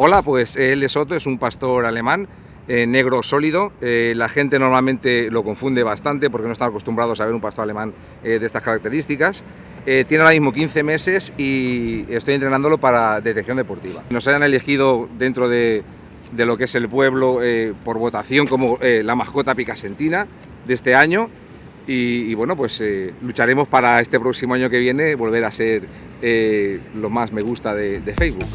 Hola, pues Lesoto es un pastor alemán negro sólido. La gente normalmente lo confunde bastante porque no están acostumbrados a ver un pastor alemán de estas características. Tiene ahora mismo 15 meses y estoy entrenándolo para detección deportiva. Nos han elegido dentro de lo que es el pueblo por votación como la mascota picasentina de este año. Y bueno, pues lucharemos para este próximo año que viene volver a ser lo más me gusta de Facebook.